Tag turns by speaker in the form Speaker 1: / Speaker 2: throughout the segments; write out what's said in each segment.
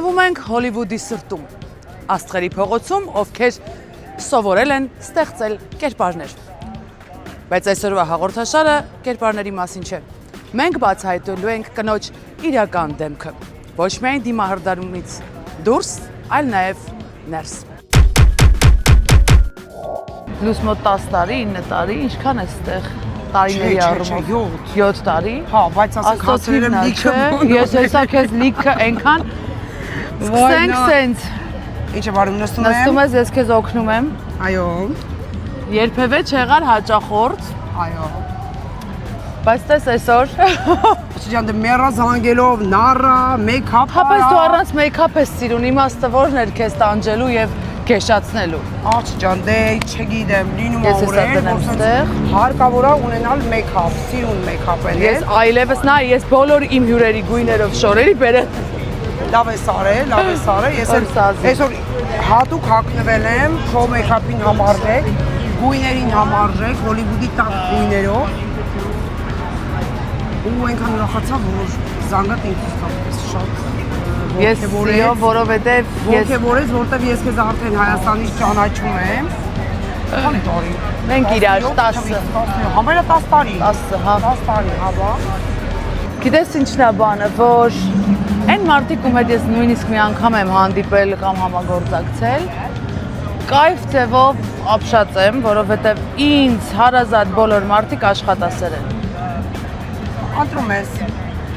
Speaker 1: Գտնվում ենք Հոլիվուդի սրտում, աստղերի փողոցում, ովքեր սովորել են ստեղծել կերպարներ։ Բայց այսօրվա հաղորդաշարը կերպարների մասին չէ։ Մենք բացահայտելու ենք կնոջ իրական դեմքը, ոչ միայն դիմահարդարումից դուրս, այլ նաև ներս։ Լույս մոտ 10 տարի, 9 տարի, ինչքան է ստեղ տարիների առումով։ 7 տարի։
Speaker 2: Հա, բայց ասենք հասել եմ լիքը։
Speaker 1: Ես հեսա քեզ լիքը այնքան սկսենք սենց։
Speaker 2: Ինչ է բարում նստում եմ։
Speaker 1: Նստում ես, ես քեզ օգնում եմ։
Speaker 2: Այո։
Speaker 1: Երբևէ չեղար հաճախորդ։
Speaker 2: Այո։
Speaker 1: Բայց տես այսօր։
Speaker 2: Ջան դե մեռա զանգելով, նառա, մեյքափ։
Speaker 1: Հա, բայց դու առանց մեյքափ ես սիրուն, իմաստը որն էր քեզ տանջելու եւ քեշացնելու։
Speaker 2: Աղջ ջան, դե չգիտեմ, լինում
Speaker 1: Ես հեսա տնեմ ստեղ։
Speaker 2: Հարկավոր է ունենալ մեյքափ, սիրուն մեյքափ էլ։
Speaker 1: Ես այլևս նա, ես բոլոր իմ հյուրերի գույներով շորերի բերել։
Speaker 2: Լավ ես արել, ես այսօր հատուկ հագնվել եմ, քո մեյքափին համարժեք, գույներին համարժեք, Հոլիվուդի տակ գույներով։ Ու այնքան ուրախացա, որ զանգատ ինքս կապես շատ
Speaker 1: Ես սիրո, որովհետև
Speaker 2: ոգևորեց, որտեվ ես քեզ արդեն Հայաստանից ճանաչում եմ։ Քանի տարի։
Speaker 1: Մենք իրար 10
Speaker 2: Համարը 10 տարի։
Speaker 1: 10, հա։
Speaker 2: 10 տարի, հա բա։
Speaker 1: Գիտես ինչն է բանը, որ այն մարդիկ, ում հետ ես նույնիսկ մի անգամ եմ հանդիպել կամ համագործակցել, կայֆ ձևով ապշած եմ, որովհետև ինձ հարազատ բոլոր մարդիկ աշխատասեր են։
Speaker 2: Ընտրում ես։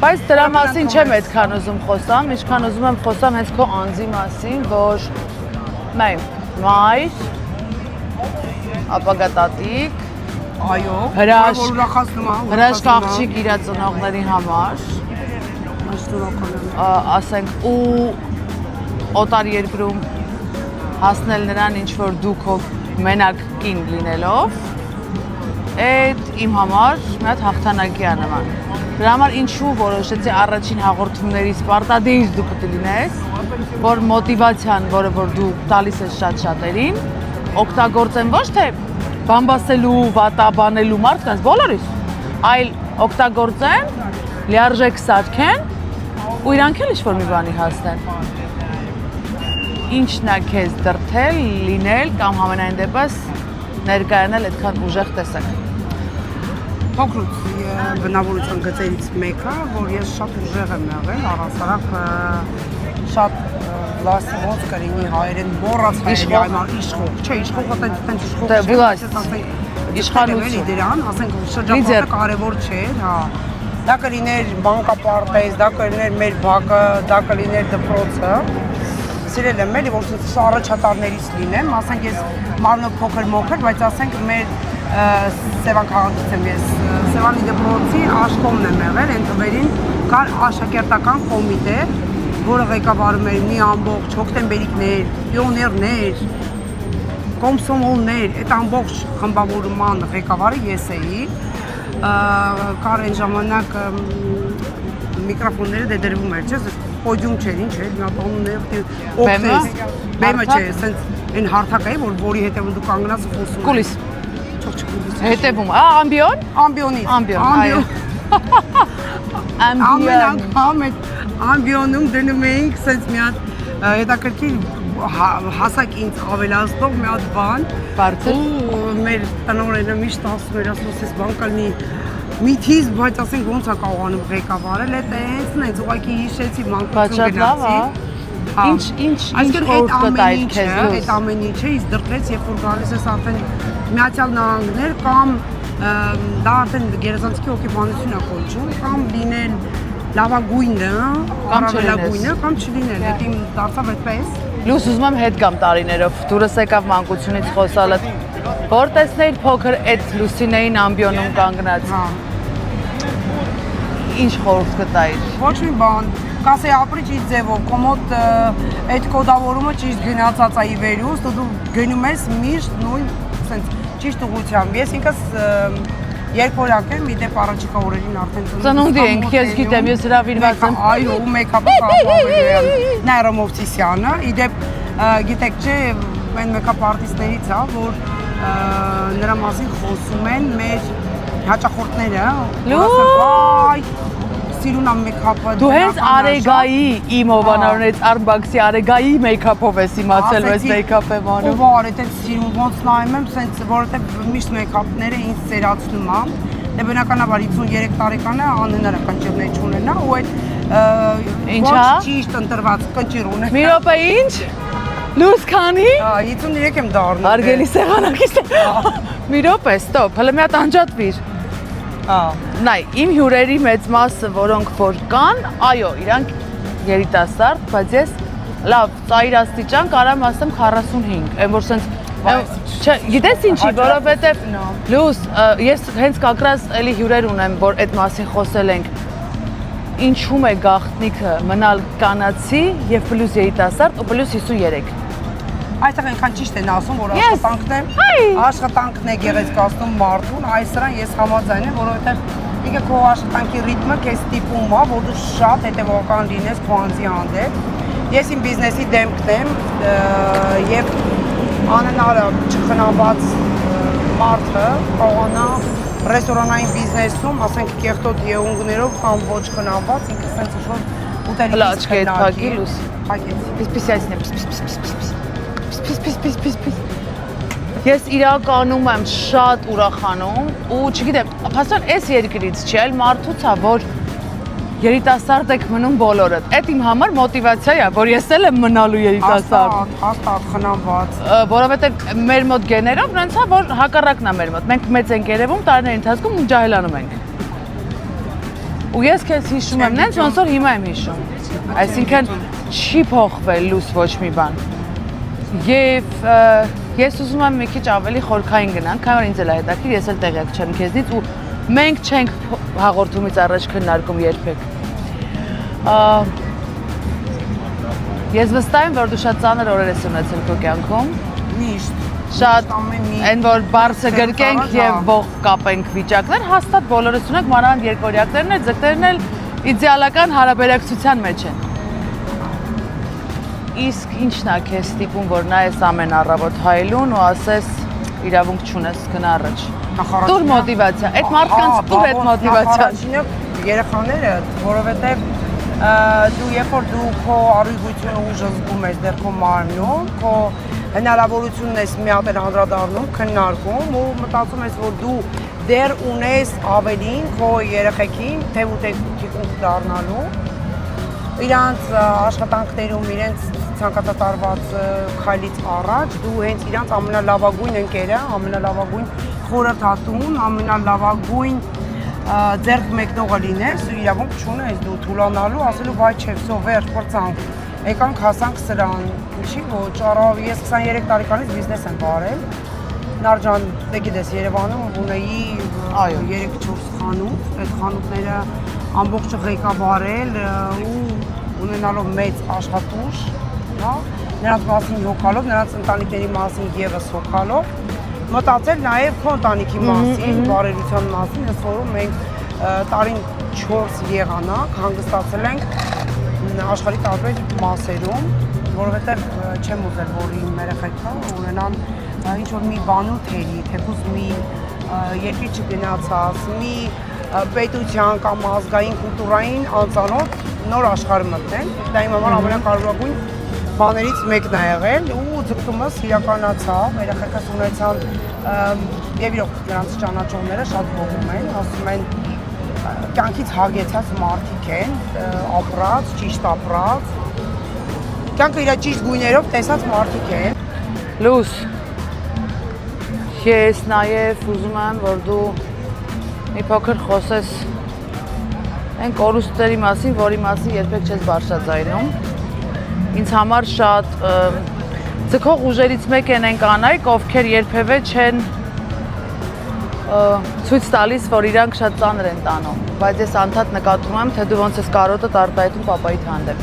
Speaker 1: Բայց դրա մասին չեմ այդքան ուզում խոսամ, ինչքան ուզում եմ խոսամ հենց քո անձի մասին, որ մայր, ապագա տատիկ,
Speaker 2: այո,
Speaker 1: հրաշք աղջիկ իր ծնողների համար, ասենք ու օտար երկրում հասնել նրան ինչ որ դու քո մենակ կին լինելով, այդ իմ համար մի հատ հաղթանակի է նման։ Դրա համար ինչու որոշեցի առաջին հաղորդումներից պարտադիր դու պետք է լինես, որ մոտիվացիան, որը որ դու տալիս ես շատ-շատերին, օգտագործեն ոչ թե բամբասելու, վատաբանելու մարդկանց բոլորիս, այլ օգտագործեն, լիարժեք սարքեն ու իրանք էլ ինչ-որ մի բանի հասնեն։ Ինչն է քեզ դրդել, լինել կամ համենայն դեպս ներկայանալ այդքան ուժեղ տեսակ։
Speaker 2: Փոքրուց բնավորության գծերից մեկը, որ ես շատ ուժեղ եմ եղել, առասարակ շատ լասի ոնց կլինի հայերեն մոռաց հայերի այմար իշխող, չէ, իշխողը տենց իշխող չէ,
Speaker 1: իշխանություն,
Speaker 2: դրան, ասենք շրջապատը կարևոր չէր, հա, դա կլիներ բանկապարտեզ, դա կլիներ մեր բակը, դա կլիներ դպրոցը, սիրել եմ էլի, որ առաջատարներից լինեմ, ասենք ես մարմնով փոքր-մոքր, բայց ասենք մեր Սևան քաղաքից եմ ես, Սևանի դպրոցի աշխոմն եմ եղել, այն թվերին կար աշակերտական կոմիտե, որը ղեկավարում էր մի ամբողջ հոկտեմբերիկներ, պիոներներ, կոմսոմոլներ, այդ ամբողջ խմբավորման ղեկավարը ես էի, կար այն ժամանակ միկրոֆոնները դերվում էր, չէ՞, պոդիում չէր, ինչ էր, մի հատ անուններ, բեմը չէ, սենց այն հարթակը է, որի հետևում դու կանգնած խոսում ես։
Speaker 1: Կուլիս։ Հետևում, ամբիոն?
Speaker 2: Ամբիոնից։
Speaker 1: Ամբիոն,
Speaker 2: ամեն անգամ այդ ամբիոնում դնում էինք սենց մի հատ հետաքրքիր հասակ ինձ ավելացնող մի հատ բան։
Speaker 1: Բարձր։
Speaker 2: Ու մեր տնօրենը միշտ ասում էր, ասում ես բան կլինի միթիզ, բայց ասենք ոնց է կարողանում ղեկավարել, այդ հենց ուղղակի հիշեցի մանկություն գնացի։
Speaker 1: Ինչ խորհուրդ կտայր քեզ դուրս։
Speaker 2: Այդ ամեն ինչը ինձ դրդեց, երբ որ գալիս ես արդեն Միացյալ Նահանգներ կամ դա արդեն գերազանցքի հոգեբանություն է կոչվում, կամ լինել լավագույնը, առավելագույնը, կամ չլինել, այդ իմ դարձավ այդպես։
Speaker 1: Լույս ուզում եմ հետ գամ տարիներով, դուրս եկավ մանկությունից խոսալը, որ տեսնեիր փոքր այդ Լուսինեին ամբիոնում կանգնած։ Ինչ խորհուրդ կտայր։
Speaker 2: Ոչ մի բան, կասեի ապրի ճիշտ ձևով, քո մոտ այդ կոդավորումը ճիշտ գնացած է ի վերուստ, դու գնում ես միշտ նույն սենց ճիշտ ուղղությամբ։ Ես ինքս երկորակ եմ, իդեպ առաջիկա օրերին արդեն
Speaker 1: ծնունդի ենք, ես գիտեմ, ես հրավիրված եմ։
Speaker 2: Այո, ու մեյքափը կապավորել եմ Նաիրա Մովսիսյանը, իդեպ գիտեք չէ, այն մեյքափ արտիստներից է, որ նրա մասին խոսում են մեր հաճախորդները, սիրուն ամ մեյքափը։
Speaker 1: Դու հենց Արեգայի իմ հովանավորից Արմբաքսի Արեգայի մեյքափով ես իմացել, որ ես մեյքափ եմ անում։
Speaker 2: Ու վար էդ սիրուն ոնց նայում եմ, սենց որովհետև միշտ մեյքափները ինձ սերացնում ա։ Դե բնականաբար 53 տարեկան է, անհնար է կնճիռներ չունենա ու այդ
Speaker 1: Ինչա։
Speaker 2: ճիշտ ընտրված կնճիռ ունենա։
Speaker 1: Մի րոպե ինչ։ Լույս քանի։
Speaker 2: 53 եմ դառնում։
Speaker 1: Հարգելի սեղանակից։ Մի րոպե, ստոպ, հələ մի հատ անջատվիր։ Նայ, իմ հյուրերի մեծ մասը, որոնք որ կան, այո, իրանք երիտասարդ, բայց ես լավ, ծայր աստիճան կարամ ասեմ 45, այն որ սենց գիտես ինչի, որովհետև լույս, ես հենց կակրած էլի հյուրեր ունեմ, որ այդ մասին խոսել ենք, ինչում է գաղտնիքը մնալ կանացի և պլյուս երիտասարդ ու պլյուս 53։
Speaker 2: Այստեղ այնքան ճիշտ են ասում, որ աշխատանքն է գեղեցկացնում մարդուն, այս սրան ես համաձայն եմ, որովհետև ինքը քո աշխատանքի ռիթմը քեզ ստիպում է, որ դու շատ հետևողական լինես քո անձի հանդեպ։ Ես իմ բիզնեսի դեմքն եմ եւ անհնար չխնամված մարդը կարողանա ռեստորանային բիզնեսում, ասենք կեղտոտ եղունգներով կամ ոչ խնամված, ինքը սենց ինչ-որ ուտելիքից
Speaker 1: Պիս։ Ես իրականում եմ շատ ուրախանում ու չգիտեմ, փաստորեն այս երկրից չի, այլ մարդուց է, որ երիտասարդ եք մնում բոլորդ։ Այդ իմ համար մոտիվացիա է, որ ես էլ եմ մնալու երիտասարդ։
Speaker 2: Հաստատ խնամված։
Speaker 1: Որովհետև մեր մոտ գեներով նրանց է, որ հակառակն է մեր մոտ։ Մենք մեծ ենք երևում, տարիների ընթացքում ու ջահելանում ենք։ Ու ես քեզ հիշում եմ, նենց ոնց որ հիմա եմ հիշում։ Այսինքն չի փոխվել լույս ոչ մի բան։ Եվ ես ուզում եմ մի քիչ ավելի խորքային գնանք, քանի որ ինձ էլ է հետաքրքիր, ես էլ տեղյակ չեմ քեզնից ու մենք չենք հաղորդումից առաջ քննարկում երբեք։ Ես վստահ եմ, որ դու շատ ծանր օրեր ես ունեցել քո կյանքում։
Speaker 2: Միշտ։
Speaker 1: Շատ այն որ բարձը գրկենք եւ ողջ կապենք վիճակներ, հաստատ բոլորս ունենք, մանավանդ երկօրյակներն էլ, ձգներն էլ իդեալական հարաբերակցության մեջ են։ Իսկ ինչն է քեզ ստիպում, որ նայես ամեն առավոտ հայելուն ու ասես իրավունք չունես, գնա առաջ։ Դուր մոտիվացիա, այդ մարդկանց դուր այդ մոտիվացիան։
Speaker 2: Առաջինը երեխաները, որովհետև դու երբ որ դու քո առողջությունը ուժը զգում ես դեռ քո մարմնում, քո հնարավորությունն ես մի հատ անդրադառնում, քննարկում ու մտածում ես, որ դու դեռ ունես ավելին քո երեխեքին, թեև ու թիկունք դառնալու, իրանց աշխատանքներում, իրենց ցանկացած արված քայլից առաջ դու հենց իրանց ամենալավագույն ընկերը, ամենալավագույն խորհրդատուն, ամենալավագույն ձեռք մեկնողը լինես ու իրավունք չունես դու թուլանալու, ասելու վայ չէ, վсё վերջ փրցանք։ Եկանք հասանք սրան, ինչի ոչ, առավ ես 23 տարեկանից բիզնես եմ վարել։ Նարջան, դե գիտես, Երևանում ունեի 3-4 խանութ, այդ խանութները ամբողջը ղեկավարել ու ունենալով մեծ աշխատուժ, հա, նրանց մասին հոգալով, նրանց ընտանիքների մասին եւս հոգալով, մտածել նաեւ քո ընտանիքի մասին, բարերության մասին, ես որում մենք տարին 4 եղանակ հանգստացել ենք աշխարհի տարբեր մասերում, որովհետեւ չեմ ուզել, որ իմ երեխեքը ունենան ինչ-որ մի բանութերի, թեկուզ մի երկրի չգնացած, մի պետության կամ ազգային կուլտուրային անծանոթ նոր աշխարհ մտնեն։ Դա իմ համար ամենակարևորագույն բաներից մեկն է եղել ու ձգտումս իրականացավ, երեխեքս ունեցան եւ իրոք նրանց ճանաչողները շատ ողում են, ասում են կյանքից հագեցած մարդիկ են, ապրած, ճիշտ ապրած, կյանքը իր ճիշտ գույներով տեսած մարդիկ են։
Speaker 1: Լույս, ես նաև ուզում եմ, որ դու մի փոքր խոսես այն կորուստների մասին, որի մասին երբեք չես բարձրաձայնում։ Ինձ համար շատ ձգող ուժերից մեկ են այն կանայք, ովքեր երբևէ չեն ցույց տալիս, որ իրանք շատ ծանր են տանում, բայց ես անդադ նկատում եմ, թե դու ոնց ես կարոտդ արտահայտում պապայիդ հանդեպ։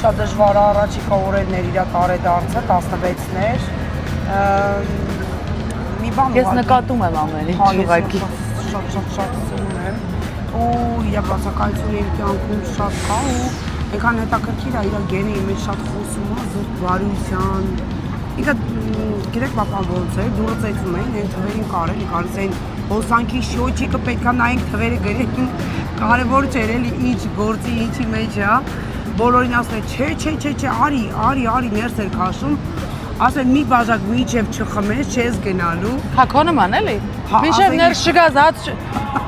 Speaker 2: Շատ դժվար է առաջիկա օրերներ իրա տարեդարձը, 16-ներ, մի բան
Speaker 1: ես նկատում եմ ամեն ինչ ուղղակի։
Speaker 2: Շատ սիրում եմ ու իրա բացակայությունը իմ կյանքում շատ կա ու այնքան հետաքրքիր է իրա գենի մեջ շատ խոսում է զուտվարության։ Ինքը գիտեք պապան ոնց է, դուրը ծեծում էին, այն թվերին կարել, գալիս էին հոսանքի շոյչիկը պետքա նայենք թվերը գրեն, կարևոր չէր էլի ինչ գործի ինչի մեջ է, բոլորին ասում է չէ, արի ներս էր քաշում, ասել մի բաժակ միջև չխմես, չես գնալու։
Speaker 1: Հակոնման էլի։
Speaker 2: Հա,
Speaker 1: Մինչև
Speaker 2: ասենք-
Speaker 1: ներս չգազ, հաց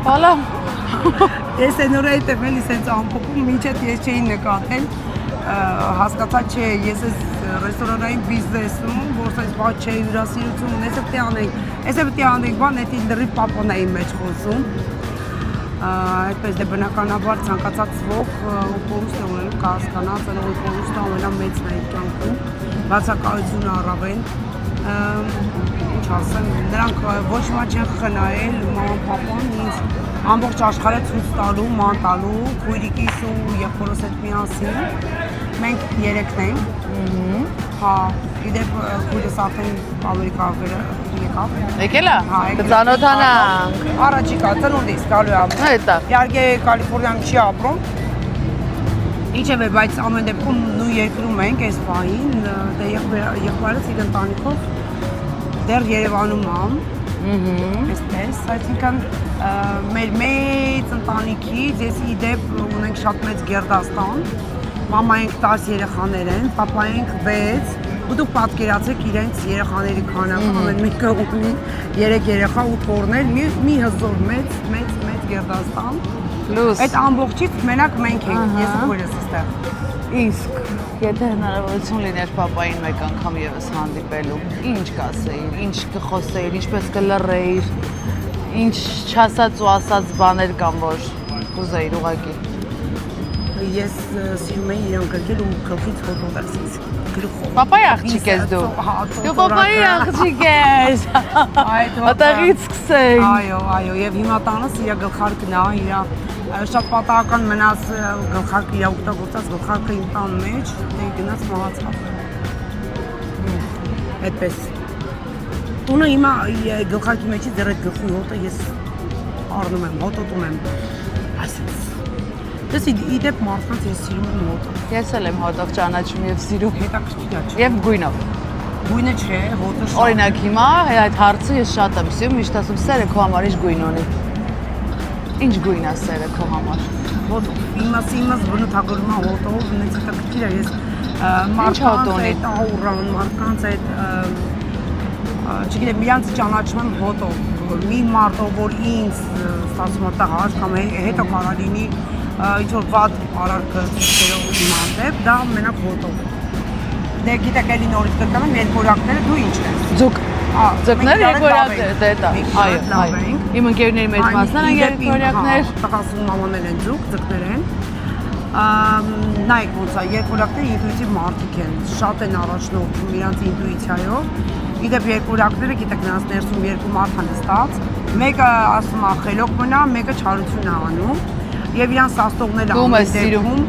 Speaker 1: բալա։
Speaker 2: Ես այն օրը հետև էլի սենց ամփոփում, մինչև ես չէի նկատել, հասկացա չէ, ես ես ռեստորանային բիզնեսում, որ սենց բաց չէ հյուրասիրություն, ես պետք է անենք բան, էդի լրիվ պապոնայի մեջ խոսում։ Այդպես դե բնականաբար ցանկացած ոք կորուստ է ունենում, կհասկանա, ծնողի կորուստը ամենամեծն է իր կյանքում, բացակայությունը առավել, ինչ ասեմ, նրանք ոչ մի չեն խնայել, մաման պապան ինձ ամբողջ աշխարհը ցույց տալու, ման տալու, քույրիկիս ու եղբորս հետ միասին, մենք երեքն ենք, հա, իդեպ քույրս արդեն Ամերիկա եկավ,
Speaker 1: Եկել է։
Speaker 2: Հա, եկել է։
Speaker 1: Կծանոթանանք։
Speaker 2: Առաջիկա ծնունդից գալու է։
Speaker 1: Հետա։
Speaker 2: Իհարկե Կալիֆոռնիայում չի ապրում։ Ինչևէ, բայց ամեն դեպքում նույն երկրում ենք այս պահին, դե եղբայրս իր ընտանիքով դեռ Երևանում է։ Այսպես, այսինքն մեր մեծ ընտանիքից ես իդեպ ունենք շատ մեծ գերդաստան։ Մամայինք 10 երեխաներ են, պապայինք 6։ Ու դուք պատկերացեք իրենց երեխաների քանակը, ամեն մեկը ունի 3 երեխա ու թոռներ, մի հզոր մեծ գերդաստան։
Speaker 1: Պլյուս։
Speaker 2: Այդ ամբողջից մենակ մենք ենք, ես ու քույրս այստեղ։
Speaker 1: Իսկ եթե հնարավորություն լիներ պապային մեկ անգամ եւս հանդիպելու, ինչ կասեիր, ինչ կխոսեիր, ինչպես կլռեիր, ինչ չասած ու ասած բաներ կան, որ կուզեիր ուղակի։
Speaker 2: Ես սիրում եմ իրան գրկել ու գլխից ֆոտոդասից գլխով։
Speaker 1: Պապայի աղջիկ ես դու։ Դու պապայի աղջիկ ես։ Ատեղից սկսենք։
Speaker 2: Այո, եւ հիմա տանս իր գլխարկն է, իր շատ պատահական մնաց գլխարկը իր օգտագործած գլխարկը իմ տան մեջ, դե գնաց մահացավ։ Այդպես։ Տունը հիմա գլխարկի մեջից դեռ այդ գլխի հոտը ես առնում եմ, հոտոտում եմ։ Այսպես։ Դες իդեպ մարդկանց ես սիրում եմ հոտը։
Speaker 1: Ես էլ եմ հոտով ճանաչում եւ սիրում։
Speaker 2: Հետաքրքիր է։
Speaker 1: Եվ գույնով։
Speaker 2: Գույնը չէ, հոտը շատ։
Speaker 1: Օրինակ հիմա այդ հարցը ես շատ եմ սիրում, միշտ ասում սերը քո համար ինչ գույն ունի։ Ինչ գույն է սերը քո համար։
Speaker 2: Հոտով։ Իմաս բնութագրում է հոտով, ինձ հետաքրքիր է, ես
Speaker 1: հոտ ունի։
Speaker 2: այդ աուրան, մարդկանց այդ չգիտեմ, իրանց ճանաչում եմ հոտով, մի մարդով, որ ինձ ստացվում է տղար կամ հետո կարա լինի ինչ-որ վատ արարքը ծիծերով իմ հանդեպ, դա մենակ հոտով։ Դե գիտեք էլի նորից կրկնում եմ, երկորակները դու ինչ ես։
Speaker 1: Ձուկ։ Ձուկներ երկորակներ, դե դա։ Այո։ Իմ ընկերների մեծ մասն են երկորակներ։
Speaker 2: Տղասուն մամաներ են ձուկներ են։ Նայեք ոնց է, երկորակները ինտուիտիվ մարդիկ են, շատ են առաջնորդում իրանց ինտուիցիայով։ Իդեպ երկորակները, գիտեք, նրանց ներսում երկու մարդ են նստած, մեկը ասում է խելոք մնա, մեկը չարություն է անում, եւ իրանց սաստողները
Speaker 1: ամեն դեպքում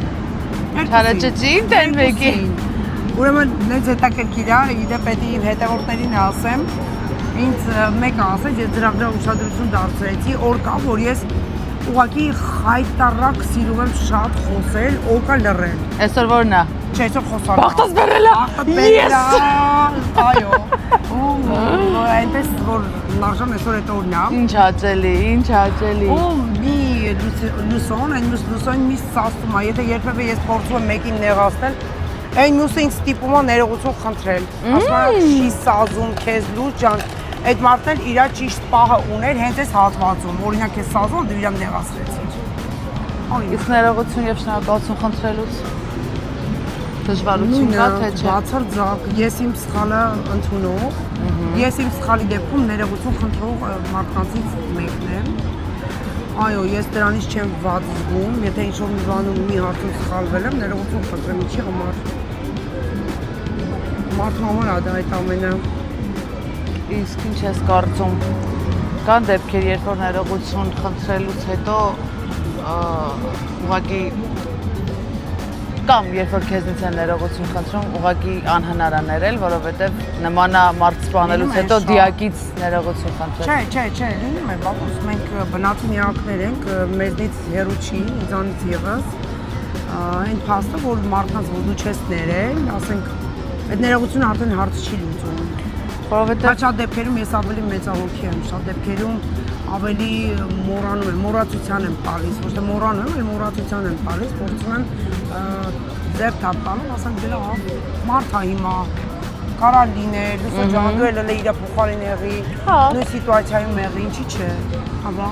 Speaker 1: Չարաճճին տեն մեկի։
Speaker 2: Ուրեմն նենց հետաքրքիր է, իդեպ էդի հետևորդներին ասեմ, ինձ մեկը ասեց, ես դրա վրա ուշադրություն դարձրեցի, օր կա, որ ես ուղղակի խայտարակ սիրում եմ շատ խոսել, օր կա լռել։
Speaker 1: Այսօր որն է։
Speaker 2: Չէ, այսօր խոսալու։
Speaker 1: Բախտս բերել է։ Ես։
Speaker 2: Այո։ Ու այնպես որ նարժան այսօր այդ օրն է։
Speaker 1: Ինչ հաճելի։
Speaker 2: Ու մի լուսոն, այն լուսոն մի սաստում է, եթե երբևէ ես փորձում եմ մեկին նեղացնել, այն մյուսը ինձ ստիպում է ներողություն խնդրել։ Ասում է չի սազում քեզ լուրջ ջան, այդ մարդն էլ իր ճիշտ պահը ուներ հենց այս հատվածում, օրինակ ես սազում, դու իրան նեղացրեցիր։
Speaker 1: Իսկ ներողություն եւ շնորհակալություն խնդրելուց դժվարություն կա թե չէ։
Speaker 2: Բացարձակ, ես իմ սխալը ընդունող, ես իմ սխալի դեպքում ներողություն խնդրող մարդկանցից մեկն եմ։ Այո, ես դրանից չեմ վատ զգում, եթե ինչ-որ մի բանում մի հարցում սխալվել եմ, ներողություն խնդրեմ, ինչի համար։ Մարդու համար է դա այդ ամենը։
Speaker 1: Իսկ ինչ ես կարծում։ Կան դեպքեր, երբ որ ներողություն խնդրելուց հետո ուղղակի կամ երբ որ քեզնից են ներողություն խնդրում, ուղղակի անհնար է ներել, որովհետև նմանա մարդ սպանելուց հետո դիակից ներողություն խնդրել։
Speaker 2: Չէ, լինում է, բաբուս, մենք բնածին միակներ ենք, մեզնից հեռու չի, ինձանից ևս, այն փաստը, որ մարդկանց որ դու չես ներել, ասենք, այդ ներողությունը արդեն հարց չի լուծում։
Speaker 1: որովհետև
Speaker 2: շատ դեպքերում ես ավելի մեծահոգի եմ, շատ դեպքերում ավելի մոռանում եմ, մոռացության եմ տալիս, ոչ թե մոռանում եմ, այլ մոռացության եմ տալիս, փորձում եմ ձեռք թափանալ, ասեմ դե լավ, մարդ է հիմա, կարա լիներ, լույսը ջան, դու էլ իր փոխարին եղի, նույն սիտուացիայում եղի, ինչի՞ չէ, հա։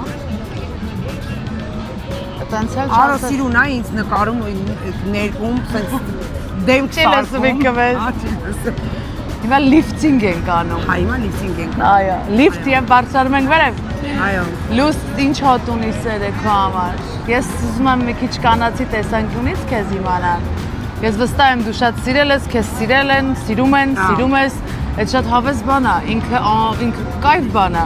Speaker 1: Այդտենց էլ
Speaker 2: Արա սիրուն է ինձ նկարում ներկում, սենց դեմք սարքում։
Speaker 1: Հիմա լիֆտինգ ենք անում։
Speaker 2: Հա, հիմա լիֆտինգ ենք անում։
Speaker 1: Այո, լիֆտ եւ բարձրանում ենք վերև։
Speaker 2: Այո։
Speaker 1: Լույս ինչ հոտ ունի սերը քո համար։ Ես ուզում եմ մի քիչ կանացի տեսանկյունից քեզ իմանալ։ Ես վստահ եմ դու շատ սիրել ես, քեզ սիրել են, սիրում են, սիրում ես։ Այդ շատ հավես բան է, ինքը կայֆ բան է։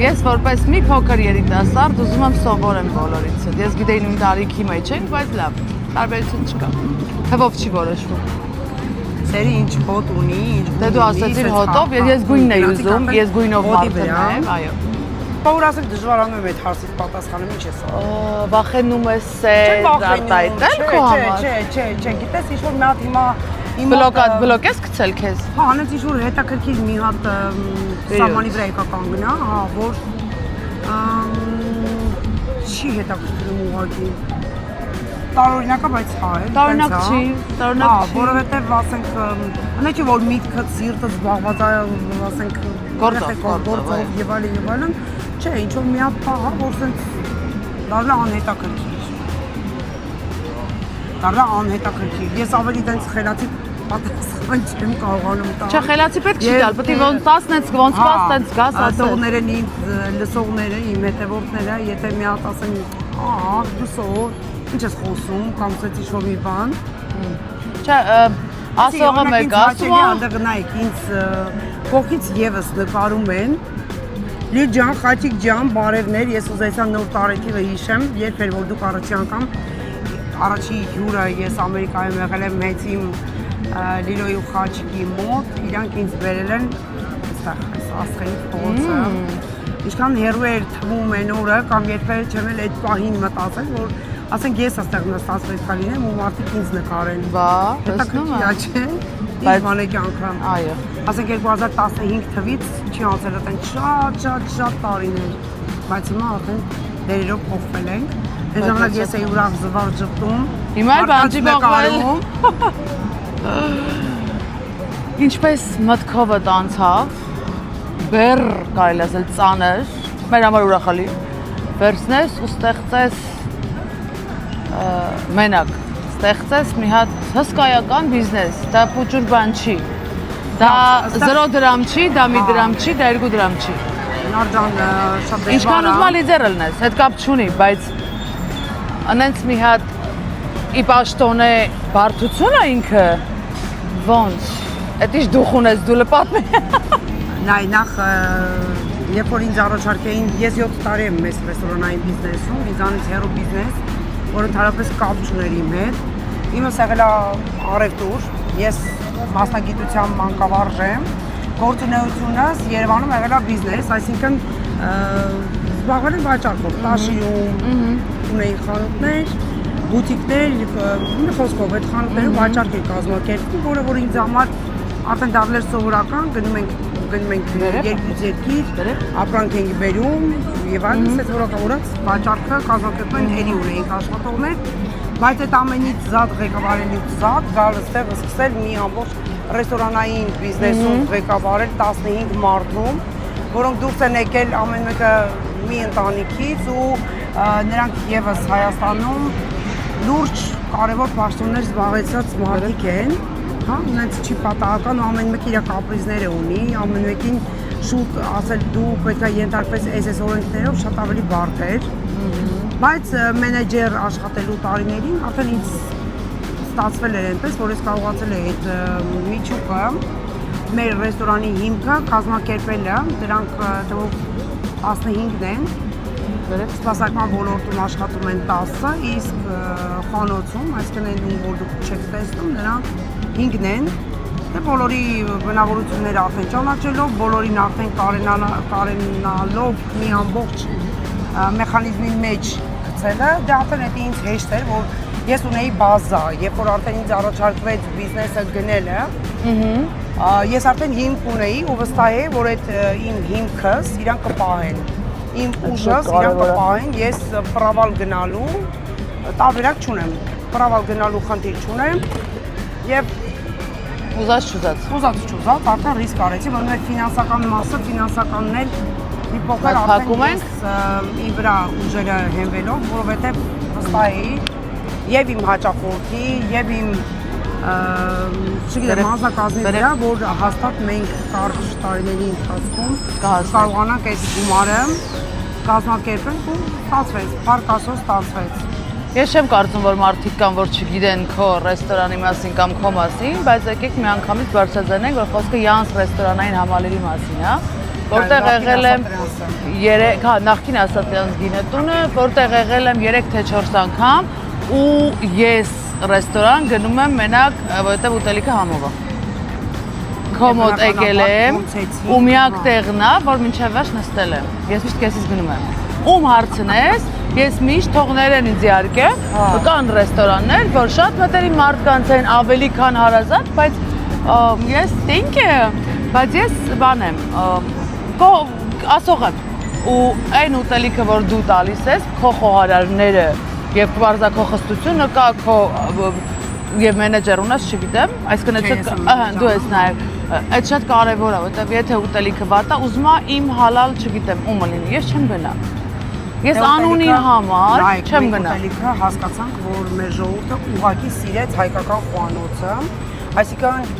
Speaker 1: Ես որպես մի փոքր երիտասարդ ուզում եմ սովորեմ բոլորից։ Ես գիտեի նույն տարիքի մեջ ենք, բայց լավ, տարբերություն չկա։ Թվով չի որոշվում։
Speaker 2: Սերը ինչ հոտ ունի, ինչ
Speaker 1: Դե դու ասացիր հոտով, ես գույնն էի ուզում, ես գույնով մարդն եմ, այո։
Speaker 2: Որ ասեք դժվարանում եմ այդ հարցից պատասխանում, ինչ ես։
Speaker 1: Վախենում ես սեր արտահայտել քո համար։
Speaker 2: Չէ, գիտես ինչ որ մի հատ հիմա
Speaker 1: բլոկ ես գցել քեզ։
Speaker 2: Հա, անց ինչ որ հետաքրքիր մի հատ սահմանի վրա եկա կանգնա, հա, որ չի հետաքրքրում ուղղակի։ Տարօրինակ է, բայց հա,
Speaker 1: Տարօրինակ չի, տարօրինակ չի։
Speaker 2: Որովհետև ասենք, այնա չի որ միտքը սիրտը զբաղված է, ասենք, գործով եւ այլն, չէ, ինչ որ մի հատ բան, որ սենց դառնա անհետաքրքիր։ Ես ավելի տենց խելացի պատասխան չեմ կարողանում տալ։
Speaker 1: Չէ, խելացի պետք չի տալ, պետք է ոնց 10-ից ոնց պաս տենց գաս ասել։
Speaker 2: Դողներն ինձ լսողները, իմ հետևորդները, եթե մի հատ ասեն, դու սոր, ինչ ես խոսում, կամ սենց ինչ-որ մի բան։
Speaker 1: Չէ, ասողը մեկ ասում է։
Speaker 2: Անդեղ նայեք, ինձ կողքից եւս նկարում են։ Լիլ ջան, խաչիկ ջան, բարևներ, ես ուզեցա նոր տարեթիվը հիշեմ, երբ էր որ դուք առաջի անգամ առաջի հյուրը ես Ամերիկայում եղել եմ հենց իմ Լիլոյի ու Խաչիկի մոտ, իրանք ինձ բերել են այստեղ աստղերի փողոցը։ Ինչքան հեռու էր թվում այն օրը, կամ երբևէ չեմ էլ այդ պահին մտածել, որ ասենք ես այստեղ նստած պետք է լինեմ ու մարդիկ ինձ նկարեն։
Speaker 1: Բա, տեսնում
Speaker 2: եմ։ Չէ։ Բայց մանեկի անգամ։
Speaker 1: Այո։
Speaker 2: Ասենք 2015 թվից չի անցել այդեն շատ տարիներ, բայց հիմա արդեն դերերով փոխվել ենք։ Այն ժամանակ ես էի ուրախ զվար ճպտում։
Speaker 1: Հիմա էլ բանջի բողվել։ Ինչպես մտքովդ անցավ, բեր կարելի ասել ծանր, մեր համար ուրախալի, վերցնես ու ստեղծես մենակ, ստեղծես մի հատ հսկայական բիզնես, դա փոճուր բան չի, դա 0 դրամ չի, դա 1 դրամ չի, դա 2 դրամ չի։
Speaker 2: Նարդան շատ դժվար է։
Speaker 1: Ինչքան ուզում ալի ձեր ելնես, հետ կապ չունի, բայց անենց մի հատ ի պաշտոն է բարդությունը ինքը, ոնց, էդ ինչ դուխ ունես, դու լպատն է։
Speaker 2: Նայ, նախ, երբ որ ինձ առաջարկեին, ես 7 տարի եմ մեծ ռեստորանային բիզնեսում, ինձանից հեռու բիզնես, որ ընդհանրապես կապ չուներ իմ հետ։ Իմս եղել է առևտուր, ես մասնագիտությամբ մանկավարժ եմ, գործունեությունս Երևանում եղել է բիզնես, այսինքն զբաղվել եմ վաճառքով, տաշիում, ունեի խանութներ, բուտիկներ, մի խոսքով այդ խանութներում վաճառք էր կազմակերպվում, որը որ ինձ համար արդեն դառել էր սովորական, գնում ենք երկրից երկիր, ապրանք ենք բերում եւ այլն, ասես որակավորած վաճառքը կազմակերպում են էլի ունեինք աշխատողներ, բայց այդ ամենից զատ ղեկավարելուց զատ գալ այստեղ սկսել մի ամբողջ ռեստորանային բիզնեսում ղեկավարել 15 մարդում, որոնք դուրս են եկել ամեն մեկը մի ընտանիքից ու նրանք եւս Հայաստանում լուրջ կարևոր պաշտոններ զբաղեցած մարդիկ են, հա, նրանց չի պատահական ու ամեն մեկը իր կապրիզները ունի, ամեն մեկին շուտ ասել դու պետք է ենթարկվես այս օրենքներով շատ ավելի բարդ էր, բայց մենեջեր աշխատելու տարիներին արդեն ինձ ստացվել էր այնպես, որ ես կարողացել եմ այդ միջուկը, մեր ռեստորանի հիմքը կազմակերպելը, դրանք թվով 15-ն են, սպասարկման ոլորտում աշխատում են 10-ը, իսկ խանոցում, այսինքն այն որ դուք չեք տեսնում, նրանք 5-ն են, դե բոլորի բնավորությունները արդեն ճանաչելով, բոլորին արդեն կարենալով մի ամբողջ մեխանիզմի մեջ գցելը, դե արդեն դա ինձ հեշտ էր, որ ես ունեի բազա, երբ որ արդեն ինձ առաջարկվեց բիզնեսը գնելը, Ես արդեն հիմք ունեի ու վստահ էի, որ այդ իմ հիմքս իրանք կպահեն։ Իմ ուժս իրանք կպահեն, ես պրավալ գնալու տարբերակ չունեմ։ Պրավալ գնալու խնդիր չունեմ եւ ուզած չուզած արդեն ռիսկ արեցի, որ մեր ֆինանսական մասը, ֆինանսականն էլ մի փոքր արդեն ի վրա ուժերը հենվելով, որովհետեւ վստահ էի եւ իմ հաճախորդի եւ իմ չգիտեմ հանձնակազմի վրա, որ հաստատ մենք կարճ տարիների ընթացքում կարողանանք այս գումարը կազմակերպենք ու ստացվեց, փառք Աստծո ստացվեց։
Speaker 1: Ես չեմ կարծում, որ մարդիկ կան, որ չգիտեն քո ռեստորանի մասին կամ քո մասին, բայց եկեք մի անգամից բարձրացնենք, որ խոսքը Յանս ռեստորանային համալիրի մասին է, որտեղ եղել եմ նախկին Ասատրյանց գինետունը, որտեղ եղել եմ 3 թե 4 անգամ ու ես ռեստորան գնում եմ մենակ, որովհետև ուտելիքը համով է։ Քո մոտ եկել եմ ու միակ տեղն է, որ մինչև վերջ նստել եմ։ Ես միշտ քեզից գնում եմ։ Ում հարցնես, ես միշտ թողնել են ինձ իհարկե, կան ռեստորաններ, որ շատ մտերիմ մարդկանց են, ավելի քան հարազատ, բայց ես thank you, բայց ես բան եմ, ասող եմ, ու այն ուտելիքը, որ դու տալիս ես, քո խոհարարները եւ բարձա քո խստությունը կա քո եւ մենեջեր ունես, չգիտեմ, այսինքն դու ես նաեւ այդ շատ կարեւոր է, որովհետեւ եթե ուտելիքը վատ է, ուզում եմ իմ հալալ, չգիտեմ, ումը լինի, ես չեմ գնա։ Ես անունի համար չեմ գնա։
Speaker 2: Ուտելիքը հասկացանք, որ մեր ժողովուրդը ուղղակի սիրեց հայկական խոհանոցը, այսինքն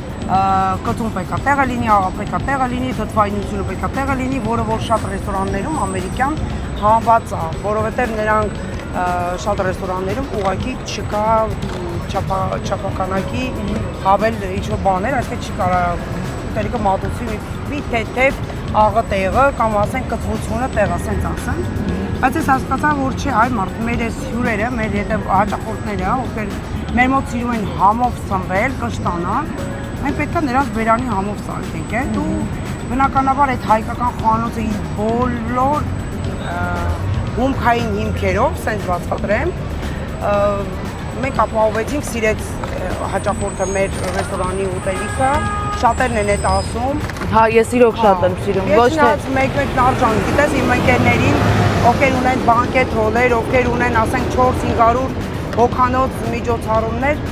Speaker 2: կտուն պետք է տեղը լինի, աղա պետք է տեղը լինի, թթվայնությունը պետք է տեղը լինի, որը որ շատ ռեստորաններում ամերիկյան հանված է, որովհետեւ նրանք շատ ռեստորաններում ուղղակի չկա չափականակի հավել ինչ-որ բաներ, այսինքն չի կարա ուտելիքը մատուցի մի թեթև աղը տեղը կամ ասենք կծվությունը տեղը, ասենք ասենք։ Բայց ես հասկացա, որ չէ, այ մարդ մեր այս հյուրերը, մեր հետը հաճախորդները, ովքեր մեր մոտ սիրում են համով սնվել, կշտանալ, մենք պետք է նրանց բերանի համով սարքենք, է, ու բնականաբար այդ հայկական խոհանոցը իր բոլոր հումքային հիմքերով, սենց բացատրեմ, մենք ապահովեցինք սիրեց հաճախորդը մեր ռեստորանի ուտելիքը, շատերն են այդ ասում։
Speaker 1: Հա, ես իրոք շատ եմ սիրում, ոչ թե
Speaker 2: մեկ նարժան, գիտես իմ ընկերներին, ովքեր ունեն բանկետ հոլեր, ովքեր ունեն, ասենք 400-500 հոգանոց միջոցառումներ,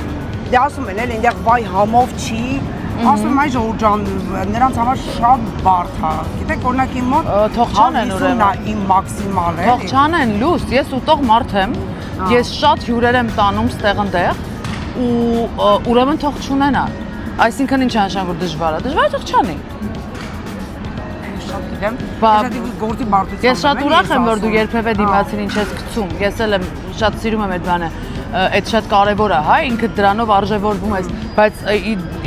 Speaker 2: դե ասում են էլ այնտեղ վայ համով չի, ասում եմ այ ժողովուրդ ջան, նրանց համար շատ բարդ է։ Գիտեք, օրինակ իմ մոտ
Speaker 1: թող չանեն ուրեմն
Speaker 2: իմ մաքսիմալ է։
Speaker 1: Թող չանեն լույս, ես ուտող մարդ եմ, ես շատ հյուրեր եմ տանում ստեղ-ընդեղ ու ուրեմն թող չունենան։ Այսինքն ինչ անշան որ դժվար է, դժվար է թող չանի։
Speaker 2: Շատ գիտեմ։ Գործի բարդություն։
Speaker 1: Ես շատ ուրախ եմ, որ դու երբևէ դիմացին ինչ ես գցում։ Ես էլ եմ շատ սիրում եմ այդ բանը։ Այդ շատ կարևոր է, հա, ինքդ դրանով արժևորվում ես, բայց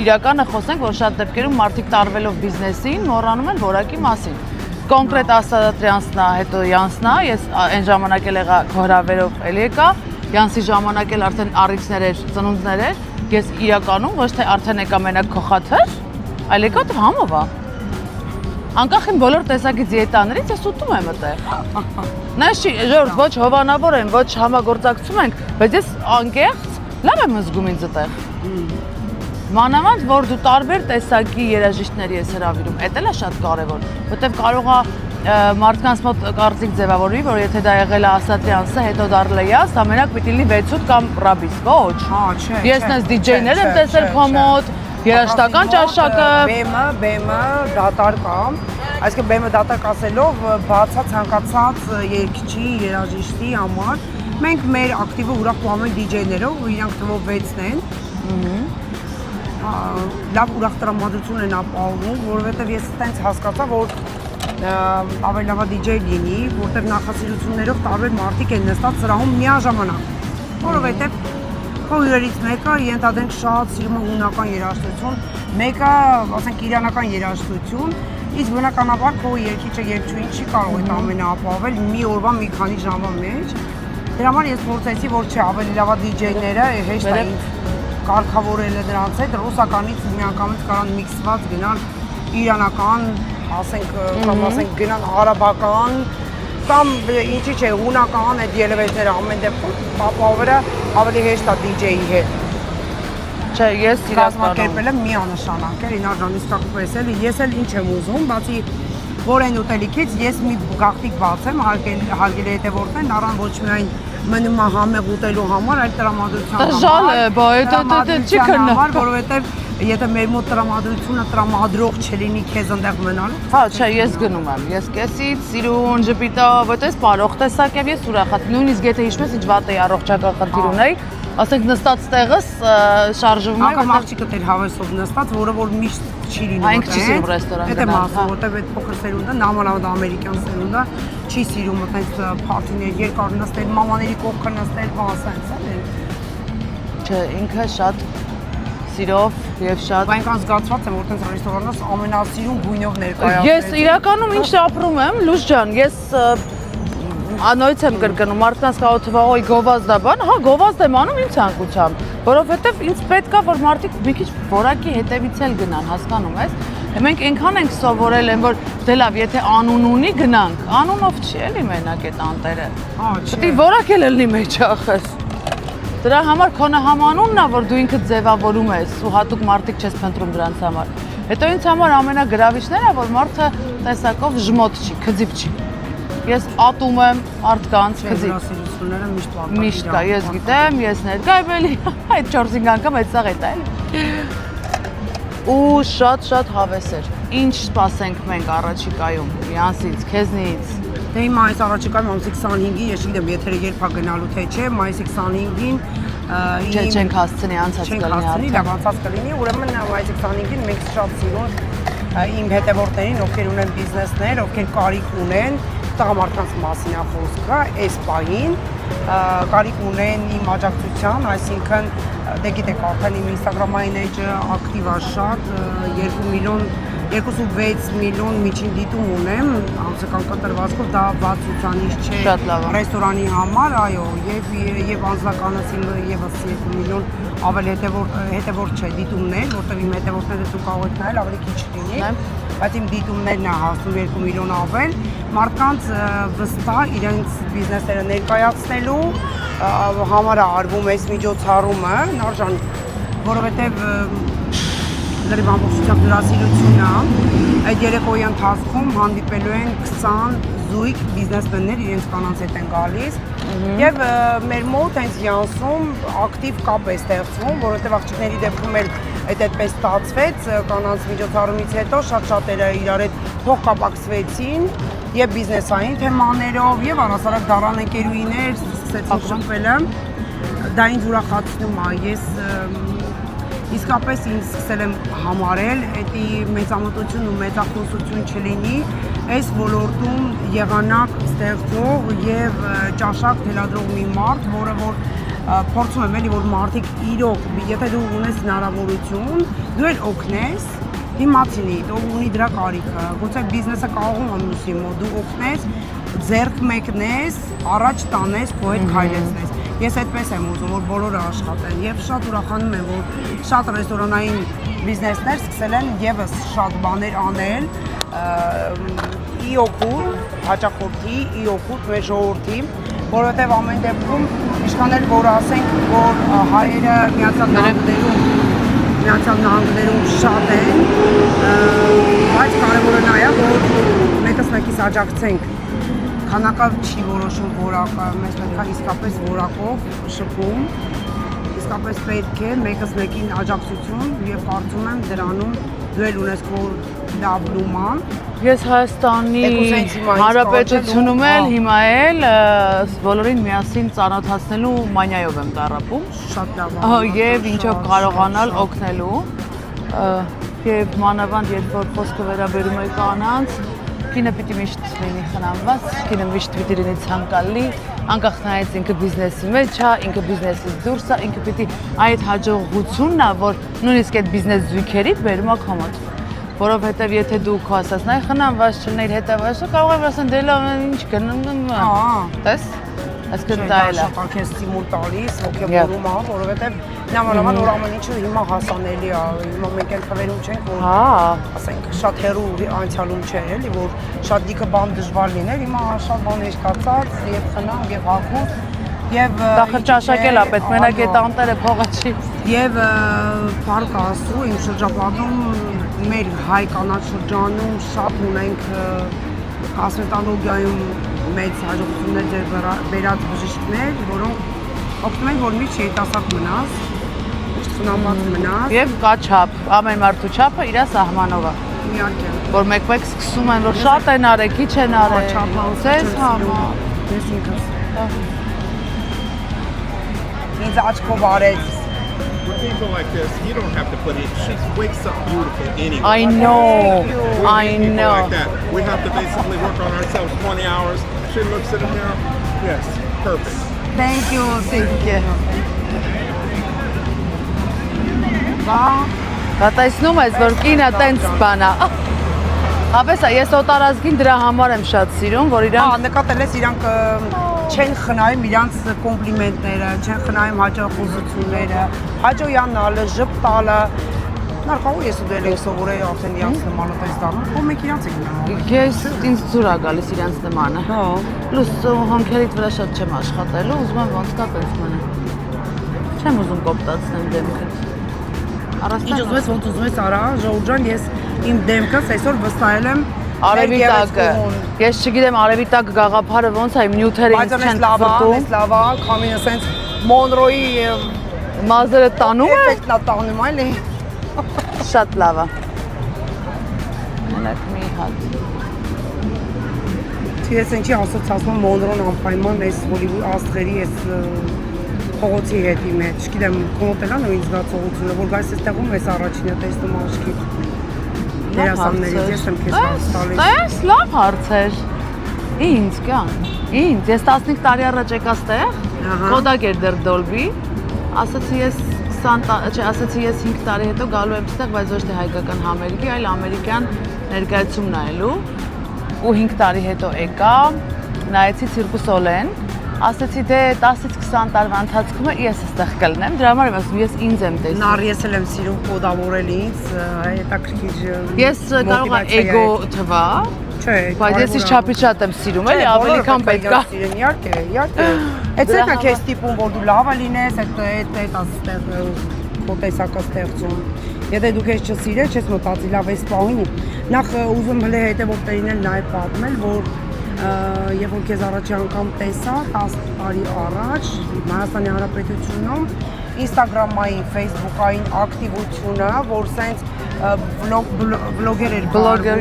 Speaker 1: իրականը խոսենք, որ շատ դեպքերում մարդիկ տարվելով բիզնեսին մոռանում են որակի մասին։ Կոնկրետ Ասատրյանցն է, հետո Յանսն է, ես այն ժամանակ էլ եղա քո հրավերով էլի եկա, Յանսի ժամանակ էլ արդեն առիթներ էր, ծնունդներ էր, ես իրականում ոչ թե արդեն եկա մենակ քո խաթր, այլ եկա դեռ համով է։ Անկախ իմ բոլոր տեսակի դիետաներից ես ուտում եմ այդտեղ։ Նայ չի, ժողովուրդ, ոչ հովանավոր եմ, ոչ համագործակցում ենք, բայց ես անկեղծ լավ եմ զգում ինձ այդտեղ։ Մանավանդ, որ դու տարբեր տեսակի երաժիշտների ես հրավիրում, էդ էլ է շատ կարևոր, որտեվ կարող է մարդկանց մոտ կարծիք ձևավորվի, որ եթե դա եղել է Ասատրյանսը, հետո Դարլեյաս, ամենակ պիտի լինի Վեցուտ կամ Ռաբիս, ոչ։
Speaker 2: Հա, չէ։
Speaker 1: Ես նես դիջեյներ եմ տեսել քո մոտ, երաժշտական ճաշակը,
Speaker 2: բեմը դատարկ կամ, այսինքն բեմը դատարկ ասելով բացած ցանկացած երգչի, երաժիշտի համար մենք մեր ակտիվը ուրախ պահում ենք դիջեյներով, ու իրանք թվով 6-ն են։ Լավ ուրախ տրամադրություն են ապահովում, որովհետև ես այդպես հասկացա, որ ավելի լավ դիջեյ լինի, որտեղ նախասիրություններով տարբեր մարդիկ են նստած սրահում միաժամանակ, որովհետև քո հյուրերից մեկը ենթադրենք շատ սիրում է հունական երաժշտություն, մեկը, ասենք, իրանական երաժշտություն, իսկ բնականաբար քո երգիչը երգչուհին չի կարող այդ ամենը ապահովել մի օրվա մի քանի ժամվա մեջ։ Դրա համար ես փորձեցի, որ չէ, ավելի լավ դիջեյները հեշտ է կարգավորել է դրանց հետ, ռուսականից միանգամից կարան միքսված գնան իրանական, ասենք, կամ ասենք գնան արաբական, կամ ինչի՞ չէ, հունական այդ ելևէջները ամեն դեպքում ապահովելը ավելի հեշտ է դիջեյի հետ։
Speaker 1: Չէ, ես իրականում
Speaker 2: կազմակերպել եմ միանշանակ էլի նարժան իսկապես էլի ես էլ ինչ եմ ուզում, բացի որ այն ուտելիքից ես մի գաղտնիք բացեմ, հարգելի հետևորդներ, առան ոչ միայն մնում է համեղ ուտելու համար, այլ տրամադրության համար, որովհետև եթե մեր մոտ տրամադրությունը տրամադրող չլինի քեզ այնտեղ մնալու։
Speaker 1: Հա, չէ, ես գնում եմ։ Ես կեսից, սիրուն, ժպիտա, որտես բարող տեսակ եւ ես ուրախացած։ Նույնիսկ եթե հիշում ես ինչ վատ էի առողջական խնդիր ունեի, ասենք նստած տեղս շարժվում եմ։
Speaker 2: Անկամ աղջիկը դեր հավեսով նստած, որը որ միշտ չի լինում։
Speaker 1: Այնք չի սիրում ռեստորան
Speaker 2: գնալ։ Դա մասը, որտեղ այդ փոքր սերունդը, նամանավանդ ամերիկյան սերունդը չի սիրում այդպես փարթիներ, երկար նստել, մամաների կողքը նստել, բասանց է։
Speaker 1: Չէ, ինքը շատ սիրով եւ շատ
Speaker 2: այնքան զգացված եմ, որ տենց ռեստորանս ամենասիրուն գույնով ներկայացրել։
Speaker 1: Ես իրականում ինչ ապրում եմ, Լուս ջան, ես անոյց եմ կրկնում, մարդկանց կարող թվա, օй գովազդ է բան, հա գովազդ եմ անում իմ ցանկությամբ, որովհետեւ ինձ պետք է որ մարդիկ մի քիչ որակի հետևից էլ գնան, հասկանում ես։ Մենք այնքան ենք սովորել են, որ դե լավ, եթե անուն ունի գնանք, անունով չի էլի մենակ այդ անտերը։
Speaker 2: Հա, չէ։
Speaker 1: Պետք է որակ էլ լինի մեջ ախս։ Դրա համար քոնը համանունն է, որ դու ինքդ ձևավորում ես ու հատուկ մարդիկ չես փնտրում դրանց համար։ Հետո ինձ համար ամենագրավիչն է, որ մարդը տեսակով ժմոտ չի, քծիպ չի։ Ես ատում եմ մարդկանց քծիպ։
Speaker 2: Հյուրասիրությունները միշտ վարկա։
Speaker 1: Միշտ կա, ես գիտեմ, ես ներկա եմ էլի, այդ 4-5 անգամ այդ սաղ էտա էլի։ Ու շատ հավես էր։ Ինչ սպասենք մենք առաջիկայում, իրանցից, քեզնից։
Speaker 2: Դե հիմա այս առաջիկայում ամսի 25-ին, ես չգիտեմ, եթերը երբ է գնալու թե չէ, մայիսի 25-ին
Speaker 1: չենք հասցնի, անցած կլինի,
Speaker 2: լավ անցած կլինի, ուրեմն մայիսի 25-ին մենք շատ սիրուն իմ հետևորդներին, ովքեր ունեն բիզնեսներ, ովքեր կարիք ունեն, տղամարդկանց մասին է խոսքը, այս պահին կարիք ունեն իմ աջակցության, այսինքն դե գիտեք, արդեն իմ Instagram-ային էջը ակտիվ է շատ, 2.6 միլիոն միջին դիտում ունեմ, ամսական կտրվածքով, դա վատ ցուցանիշ չէ ռեստորանի համար, այո, եւ անձնականս եւս 2 միլիոն ավել հետևորդ չէ դիտումներ, որտեղ իմ հետևորդները դու կարող եք նայել ավելի քիչ լինի, բայց իմ դիտումներն է հասնում 2 միլիոն ավել, մարդկանց վստահ իրենց բիզնեսները ներկայացնելու համար է արվում այս միջոցառումը, նարժան, որովհետեւ լրիվ ամբողջությամբ հյուրասիրությունը այդ երեկոյի ընթացքում հանդիպելու են 20 զույգ բիզնեսմեններ իրենց կանանց հետ են գալիս եւ մեր մոտ հենց յանսում ակտիվ կապ է ստեղծվում, որովհետեւ աղջիկների դեպքում էլ այդպես ստացվեց կանանց միջոցառումից հետո շատ-շատերը իրար հետ փոխկապակցվեցին եւ բիզնեսային թեմաներով եւ առասարակ դառան ընկերուհիներ սկսեցին շփվելը դա ինձ ուրախացնում է ես իսկապես ինձ սկսել եմ համարել, էդի մեծամտություն ու մեծախոսություն չլինի, այս ոլորտում եղանակ ստեղծող եւ ճաշակ թելադրող մի մարդ, որը որ փորձում եմ էլի որ մարդիկ իրոք, եթե դու ունես հնարավորություն, դու էլ օգնես, դիմացինի, ով ունի դրա կարիքը, գուցե բիզնեսը կարողում է մյուսի մոտ, դու օգնես, ձեռք մեկնես, առաջ տանես, քո հետ քայլեցնես։ Ես այդպես եմ ուզում, որ բոլորը աշխատեն եւ շատ ուրախանում եմ, որ շատ ռեստորանային բիզնեսներ սկսել են եւս շատ բաներ անել ի օգուտ հաճախորդի, ի օգուտ մեր ժողովրդի, որովհետեւ ամեն դեպքում ինչքան էլ որ ասենք, որ հայերը Միացյալ Նահանգներում շատ են, բայց կարևորը նա է, որ մեկս մեկիս աջակցենք։ Քանակը չի որոշում որակը, մեզ պետք է իսկապես որակով շփում, իսկապես պետք է մեկս մեկին աջակցություն եւ կարծում եմ դրանում դու էլ ունես քո լավ լուման։
Speaker 1: Ես Հայաստանի Հանրապետությունում էլ հիմա էլ բոլորին միասին ծանոթացնելու մանյայով եմ տառապում։
Speaker 2: Շատ լավ։
Speaker 1: Եվ ինչով կարողանալ օգնելու եւ մանավանդ երբ որ խոսքը վերաբերում է կանանց կինը պիտի միշտ լինի խնամված, կինը միշտ պիտի լինի ցանկալի, անկախ նայած ինքը բիզնեսի մեջ է, ինքը բիզնեսից դուրս է, ինքը պիտի այդ հաջողությունն է, որ նույնիսկ այդ բիզնես զույգերից բերում է քո մոտ։ Որովհետև եթե դու քո ասած նայ խնամված չլներ հետևած, կարող է ասեն դե լավ ինչ կնեմ։ Տես, այսինքն դա էլ է։
Speaker 2: Շատ քեզ ստիմուլ տալիս, ոգևորում է, որովհետև նամանավան որ ամեն ինչը հիմա հասանելի է, հիմա մենք էլ խվերում չենք, որ ասենք շատ հեռու անցյալում չէ, էլի, որ շատ դիքը բան դժվար լիներ, հիմա շատ բան հեշտացած եւ խնամ եւ հագուստ եւ
Speaker 1: դա խրճաշակել է պետք, մենակ այդ անտերը փողը չի։
Speaker 2: Եվ փառք Աստծո, իմ շրջապատում մեր հայ կանաչ շրջանում շատ ունենք կոսմետոլոգիայում մեծ հաջողություններ բերած բժիշկներ, որոնք օգնում են, որ միշտ երիտասարդ մնաս, միշտ խնամված մնաս։
Speaker 1: Եվ կա չափ, ամեն մարդու չափը իր սահմանով է։
Speaker 2: Իհարկե։
Speaker 1: Որ մեկ-մեկ սկսում են, որ շատ են արել, քիչ են արել։ Ձեզ համար։
Speaker 2: Ես ինքս։ Ինձ աչքով արեց։
Speaker 3: With people like this, you don't have to put it. She wakes up beautiful anyway.
Speaker 1: I know,
Speaker 3: We
Speaker 1: I
Speaker 3: need people
Speaker 1: know.
Speaker 3: like that. We have to basically work on ourselves 20 hours. She looks at a mirror. Yes, perfect.
Speaker 2: Thank you,
Speaker 1: Thank you.
Speaker 2: Բա
Speaker 1: Տեսնում ես, որ կինը տենց բան է։ Հավես, ես օտարազգին դրա համար եմ շատ սիրում, որ իրան
Speaker 2: նկատել ես իրանք չեն խնայում իրանց կոմպլիմենտները, չեն խնայում հաճախությունները, հաջողանալը, ժպտալը։ Նարկավոր ես ու դել եք սովորել արդեն իրանց նմանը տես դառնում, ու մենք իրանց եք նման։
Speaker 1: ես ինձ ծուր է գալիս իրանց նմանը։
Speaker 2: Հա։
Speaker 1: Պլյուս հոնքերիդ վրա շատ չեմ աշխատելու, ուզում եմ ոնց կա տես մնա։ Չեմ ուզում կոպտացնեմ դեմքդ։
Speaker 2: Ինչ ուզում ես, ոնց ուզում ես արա, Ժողովուրդ ջան, ես իմ դեմքս այսօր վստահել եմ
Speaker 1: Արևի տակը։ Ես չգիտեմ արևի տակ գաղափարը ոնց է, նյութերը ինձ
Speaker 2: բայց
Speaker 1: չեն
Speaker 2: լավա,
Speaker 1: ծծում։
Speaker 2: լավա, քամին ասենց Մոնրոյի
Speaker 1: Մազերը տանում է։
Speaker 2: էֆեկտն է տանում, այլի։
Speaker 1: Շատ լավ է։ Մենակ մի հատ։
Speaker 2: Ես ինչի ասոցիացում Մոնրոն անպայման այս Հոլիվուդ աստղերի այս փողոցի հետի մեջ, չգիտեմ, կոմոտելա նույն զգացողությունը, որ գայս այստեղում ես առաջինը տեսնում աչքի դերասաններից, ես եմ քեզ հարց տալիս։
Speaker 1: Տես, լավ հարցեր։ Ինձ կան։ Ինձ, ես 15 տարի առաջ եկա ստեղ, կոդակ էր դեռ Dolby, ասացի ես 5 տարի հետո գալու եմ ստեղ, բայց ոչ թե հայկական համերգի, այլ ամերիկյան ներկայացում նայելու։ Ու 5 տարի հետո եկա, նայեցի Cirque Soleil, ասացի դե 10-ից 20 տարվա ընթացքում ես այստեղ կլնեմ, դրա համար եմ ասում, ես ինձ եմ տեսնում։
Speaker 2: Նար ես էլ եմ սիրում կոդավորել ինձ, հետաքրքիր։
Speaker 1: Ես կարող եմ էգո թվա,
Speaker 2: Չէ,
Speaker 1: բայց ես իս չափից շատ եմ սիրում, էլի ավելի քան պետք է։
Speaker 2: Իհարկե, իհարկե։ Այդ է քեզ տիպում, որ դու լավը լինես, այդ աստեղ քո տեսակը ստեղծում։ Եթե դու քեզ չսիրես, չես մտածի լավ էս պահին։ Նախ ուզում հենց հետևորդերին էլ նաև պատմել, որ երբ որ քեզ առաջի անգամ տեսա 10 տարի առաջ Հայաստանի Հանրապետությունում Instagram-ային, Facebook-ային ակտիվությունը, որ սենց վլոգեր էր
Speaker 1: Blogger,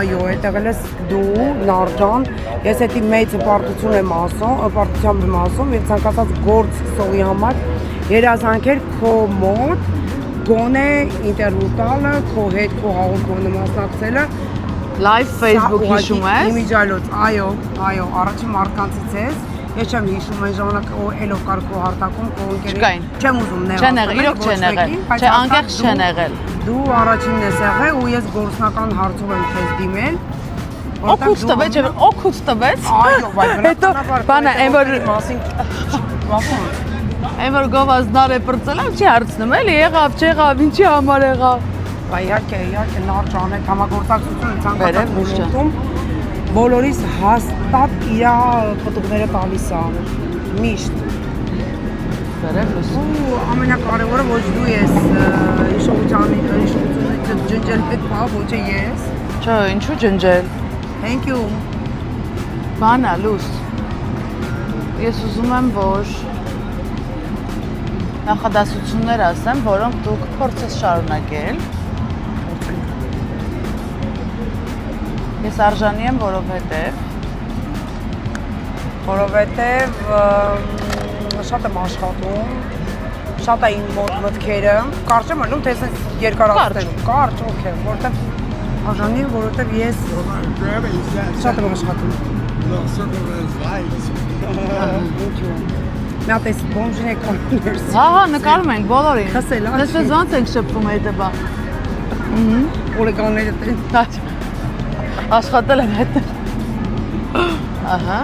Speaker 2: այո, այդտեղ ես դու, Նարջան, ես էդի մեծ հպարտություն եմ ասում, հպարտությամբ եմ ասում եւ ցանկացած գործ սկսողի համար երազանքեր քո մոտ գոնե ինտերվյու տալը, քո հետ քո հաղորդմանը մասնակցելը
Speaker 1: Live Facebook հիշում ես։
Speaker 2: Իմիջայլոց, այո, առաջին մարդկանցից ես։ Ես չեմ հիշում այն ժամանակ էլով կար քո հարտակում, քո ընկերին։ Չեմ ուզում նեղացնել։
Speaker 1: Չեն եղել, իրոք չեն եղել։ Չէ, անկեղծ չեն եղել։
Speaker 2: Դու առաջինն ես եղել ու ես գործնական հարցով եմ քեզ դիմել։
Speaker 1: Օգուտ տվեց, օգուտ տվեց։
Speaker 2: Այո, բայց
Speaker 1: հետո բանը այն որ
Speaker 2: մասին
Speaker 1: այն որ գովազդներ է բրծել, չի հարցնում էլի, եղավ, չեղավ, ինչի համար եղավ։
Speaker 2: Բա իհարկե, Նարջան այդ համագործակցությունը ցանկացած ոլորտում բոլորիս հաստատ իր պտուղները տալիս է միշտ։
Speaker 1: Վերևս։
Speaker 2: Ու ամենակարևորը ոչ դու ես հիշողությունից ջնջել այդ բա, ոչ ես։
Speaker 1: Չէ, ինչու ջնջել։
Speaker 2: Thank you։
Speaker 1: Բանա լույս։ Ես ուզում եմ, որ նախադասություններ ասեմ, որոնք դուք փորձես շարունակել։ Ես արժանի եմ,
Speaker 2: որովհետև շատ եմ աշխատում, շատ է իմ մոտ մտքերը, կարճ եմ անում, թե այսպես երկարացնեմ, կարճ, օքեյ, որովհետև արժանի եմ, որովհետև ես շատ եմ աշխատում։ Մի հատ էս բոմժին եք կաններս։
Speaker 1: Հա, նկարում ենք բոլորին։
Speaker 2: Խսել,
Speaker 1: Դες ոնց ենք շփվում այդ բա։
Speaker 2: Օրեգանները տեն։
Speaker 1: Աշխատել եմ հետ։ Ահա։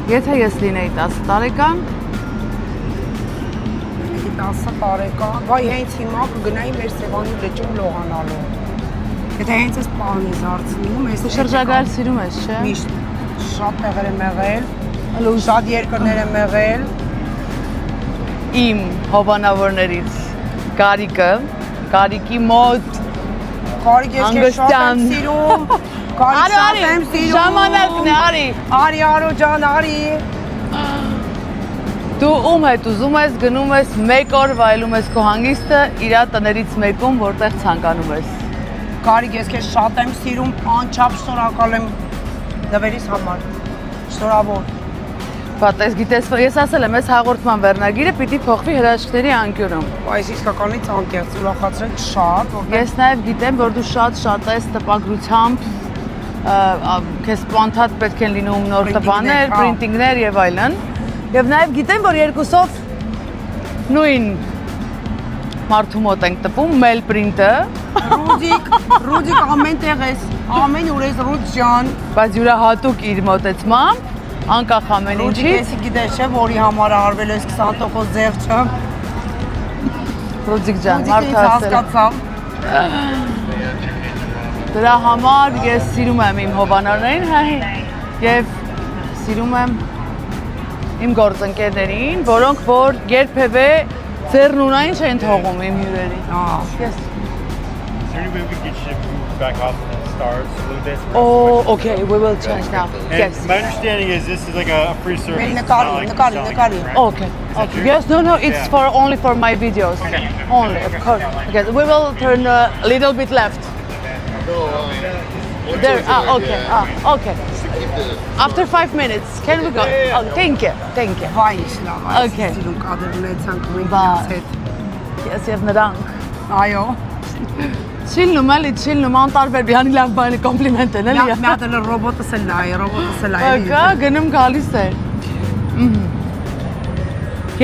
Speaker 1: Եթե ես լինեի 10 տարեկան,
Speaker 2: 10 տարեկան, վայ հենց հիմա կգնայի մեր Սևանի լճում լողանալու։ Եթե հենց այս պահն ես հարցնում, ես
Speaker 1: շրջագայել սիրում ես, չէ՞։
Speaker 2: Միշտ շատ տեղեր եմ եղել, շատ երկրներ եմ եղել։
Speaker 1: իմ հովանավորներից Կարիկի մոտ
Speaker 2: Կարիք ես քեզ շատ եմ սիրում։ Կարիք շատ եմ սիրում։
Speaker 1: Ժամանակն է, արի։
Speaker 2: Արի Արո ջան, արի։
Speaker 1: Դու ում հետ ուզում ես, գնում ես 1 օր վայելում ես քո հանգիստը իր տներից մեկում, որտեղ ցանկանում ես։
Speaker 2: Կարիք ես քեզ շատ եմ սիրում, անչափ շնորհակալ եմ դվերիս համար։ Շնորհավոր։
Speaker 1: Բայց գիտես, ես ասել եմ, այս հաղորդման վերնագիրը պիտի փոխվի հրաշքների անկյունում։
Speaker 2: Այս իսկականից անկեղծ ուրախացրեք շատ, որտեղ
Speaker 1: Ես նաև գիտեմ, որ դու շատ ես տպագրությամբ, քեզ սպոնտան պետք են լինում նոր տպաներ, պրինտինգներ եւ այլն։ Եվ նաև գիտեմ, որ երկուսով նույն մարդու մոտ ենք տպում, mail print-ը։
Speaker 2: Ռուդիկ ամեն տեղ ես, ամեն ուր ես Ռուդ ջան։
Speaker 1: Բայց յուրահատուկ իր մոտեցմամբ, անկախ ամեն
Speaker 2: Ռուդիկ
Speaker 1: ինչից։
Speaker 2: եսի գիտես չէ, որի համար արվել ես 20% զեղչը։
Speaker 1: Ռուդիկ ջան,
Speaker 2: Ռուդիկը ինձ հասկացավ։
Speaker 1: Դրա համար ես սիրում եմ իմ հովանարներին եւ սիրում եմ իմ գործընկերներին, որոնք որ երբևէ ձեռնունային չեն թողում իմ հյուրերին։ Yes.
Speaker 4: Is there any way we could get you back off the stars a little bit?
Speaker 1: Oh, okay, we will change now.
Speaker 4: And
Speaker 1: Yes.
Speaker 4: my understanding is this is like a free service. It's
Speaker 2: Năcari,
Speaker 4: not like
Speaker 2: năcari,
Speaker 4: selling
Speaker 2: năcari.
Speaker 4: it, correct?
Speaker 1: Okay.
Speaker 4: Is that
Speaker 1: Okay.
Speaker 4: true?
Speaker 1: Yes, no, it's
Speaker 4: Yeah.
Speaker 1: for only for my videos. Only, of course. Okay, we will turn a little bit left. There. Okay. Okay. After 5 minutes, can we go? Oh, thank you. Thank you.
Speaker 2: Վայ լավ,
Speaker 1: Okay.
Speaker 2: սիրուն կադր ունեցանք մենք
Speaker 1: Վայ։
Speaker 2: իրաց հետ։
Speaker 1: Yes, եւ նրանք։
Speaker 2: Այո։
Speaker 1: Չիլնում էլի, չիլնում անտարբեր բյանի լավ բանի կոմպլիմենտ են էլի։
Speaker 2: Մի հատ էլ ռոբոտս էլ լայ է։
Speaker 1: Կա գնում գալիս է։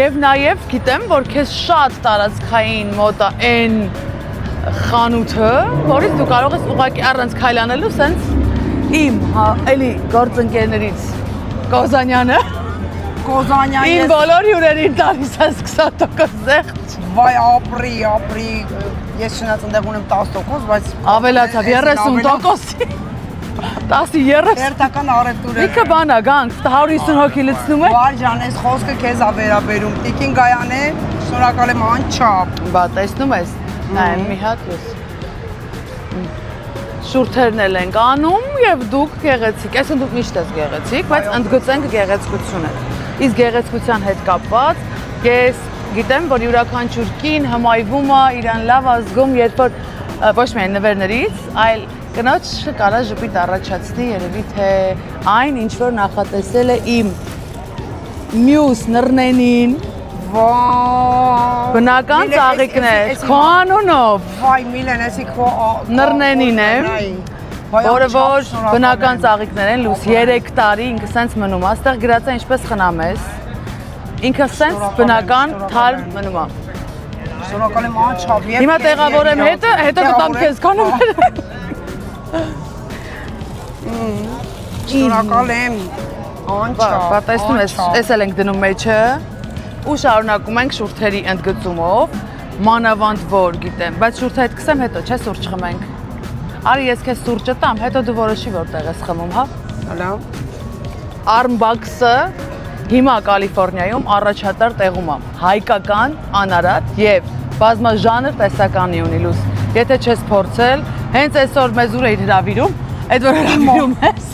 Speaker 1: Եվ նաև գիտեմ, որ քեզ շատ տարածքային մոտ է այն խանութը, որից դու կարող ես ուղղակի առանց քայլանելու սենց իմ, էլի գործընկերներից Կոզանյանը
Speaker 2: Կոզանյան
Speaker 1: իմ
Speaker 2: ես,
Speaker 1: բոլոր հյուրերին տալիս ես 20% զեղչ։
Speaker 2: վայ ապրի, ես չնայած ընդեղ ունեմ 10%, բայց
Speaker 1: Ավելացավ 30%-ի։ 10-30։
Speaker 2: Երթական արետուր է։
Speaker 1: Իքը բանա գանք, 150 հոգի լցնում է։
Speaker 2: Վայ ջան, այս խոսքը քեզ ա վերաբերում։ Տիկին Գայանե, շնորհակալ եմ անչափ։
Speaker 1: Բա տեսնում ես, նայեմ մի հատ ես։ Շուրթերն էլ ենք անում եւ դուք գեղեցիկ, այսինքն դուք միշտ ես գեղեցիկ, բայց ընդգծենք գեղեցկությունը։ Իսկ գեղեցկության հետ կապված ես գիտեմ, որ յուրաքանչյուր կին հմայվում է իրան լավ ազգում, երբ որ ոչ միայն նվերներից, այլ կնոջ կարա ժպիտ առաջացնի, երևի թե այն ինչ որ նախատեսել է իմ մյուս նռնենին,
Speaker 2: Վայ։
Speaker 1: բնական ծաղիկներ, քո անունով,
Speaker 2: Վայ, Միլեն, էսի քո
Speaker 1: նռնենին է, որը որ բնական ծաղիկներ են, լույս 3 տարի ինքը սենց մնում է, այստեղ գրած է ինչպես խնամես, ինքը սենց բնական թարմ մնում է։
Speaker 2: Շնորհակալ եմ անչափ։
Speaker 1: Հիմա տեղավորեմ հետո կտամ քեզ կանում։
Speaker 2: Շնորհակալ եմ անչափ։
Speaker 1: Բա տեսնում ես, էս էլ ենք դնում մեջը ու շարունակում ենք շուրթերի ընդգծումով, մանավանդ որ գիտեմ, բայց շուրթը հետ կսեմ հետո, չէ սուրճ խմենք։ Արի ես քեզ սուրճը տամ, հետո դու որոշի որտեղ ես խմում, հա։
Speaker 2: Լավ։
Speaker 1: Armbox-ը հիմա Կալիֆոռնիայում առաջատար տեղում է, հայկական, անարատ եւ բազմաժանր տեսականի ունի լույս։ Եթե չես փորձել, հենց այսօր մեզ ուր էիր հրավիրում, այդ որ հրավիրում ես,